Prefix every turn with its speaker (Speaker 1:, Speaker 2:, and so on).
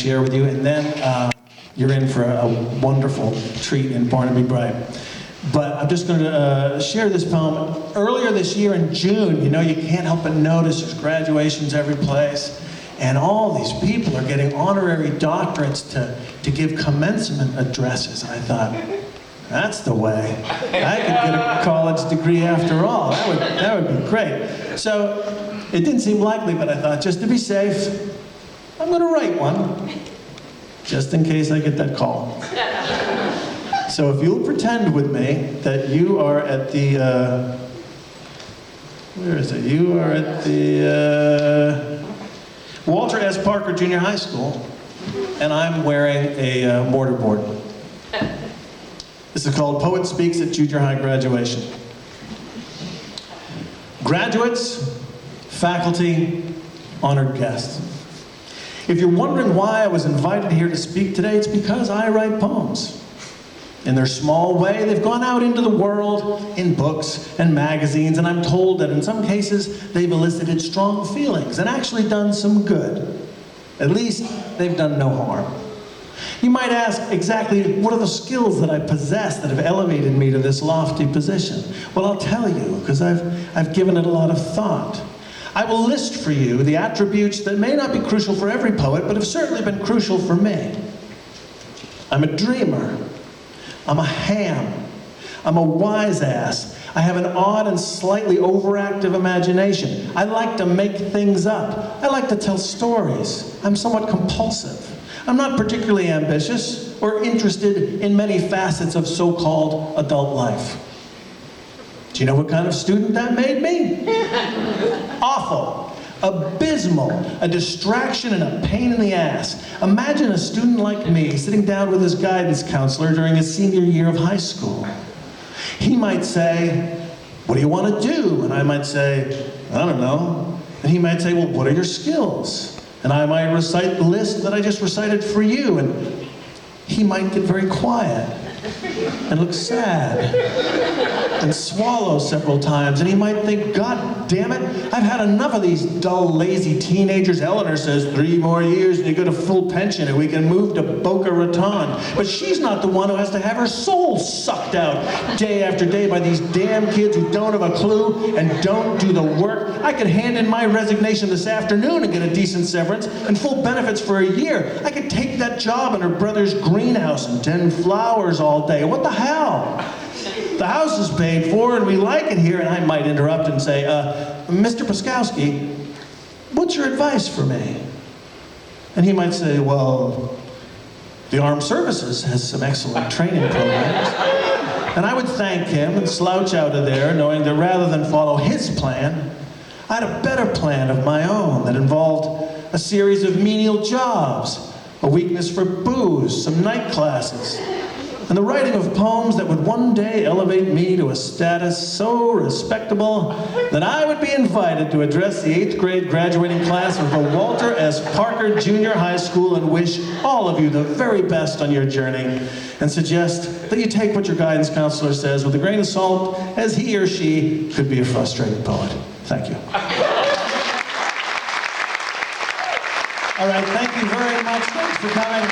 Speaker 1: share with you, and then you're in for a wonderful treat in Barnaby Bright. But I'm just going to share this poem. Earlier this year in June, you know, you can't help but notice there's graduations every place, and all these people are getting honorary doctorates to give commencement addresses. And I thought, that's the way. I could get a college degree after all. That would be great. So it didn't seem likely, but I thought, just to be safe, I'm going to write one, just in case I get that call. So if you'll pretend with me that you are at the, where is it? You are at the Walter S. Parker Junior High School, and I'm wearing a mortarboard. This is called Poet Speaks at Junior High Graduation. Graduates, faculty, honored guests. If you're wondering why I was invited here to speak today, it's because I write poems. In their small way, they've gone out into the world in books and magazines, and I'm told that in some cases they've elicited strong feelings and actually done some good. At least they've done no harm. You might ask exactly what are the skills that I possess that have elevated me to this lofty position? Well, I'll tell you, because I've given it a lot of thought. I will list for you the attributes that may not be crucial for every poet, but have certainly been crucial for me. I'm a dreamer. I'm a ham. I'm a wise ass. I have an odd and slightly overactive imagination. I like to make things up. I like to tell stories. I'm somewhat compulsive. I'm not particularly ambitious or interested in many facets of so-called adult life. Do you know what kind of student that made me? Awful, abysmal, a distraction and a pain in the ass. Imagine a student like me sitting down with his guidance counselor during his senior year of high school. He might say, "What do you want to do?" And I might say, "I don't know." And he might say, "Well, what are your skills?" And I might recite the list that I just recited for you, and he might get very quiet and look sad and swallow several times, and he might think, "God damn it, I've had enough of these dull, lazy teenagers. Eleanor says 3 more years and you get a full pension and we can move to Boca Raton. But she's not the one who has to have her soul sucked out day after day by these damn kids who don't have a clue and don't do the work. I could hand in my resignation this afternoon and get a decent severance and full benefits for a year. I could take that job in her brother's greenhouse and tend flowers all day. What the hell? The house is paid for and we like it here." And I might interrupt and say, "Mr. Puskowski, what's your advice for me?" And he might say, "Well, the Armed Services has some excellent training programs." And I would thank him and slouch out of there, knowing that rather than follow his plan, I had a better plan of my own that involved a series of menial jobs, a weakness for booze, some night classes, and the writing of poems that would one day elevate me to a status so respectable that I would be invited to address the 8th grade graduating class of the Walter S. Parker Junior High School and wish all of you the very best on your journey, and suggest that you take what your guidance counselor says with a grain of salt, as he or she could be a frustrated poet. Thank you. All right, thank you very much. Thanks for coming.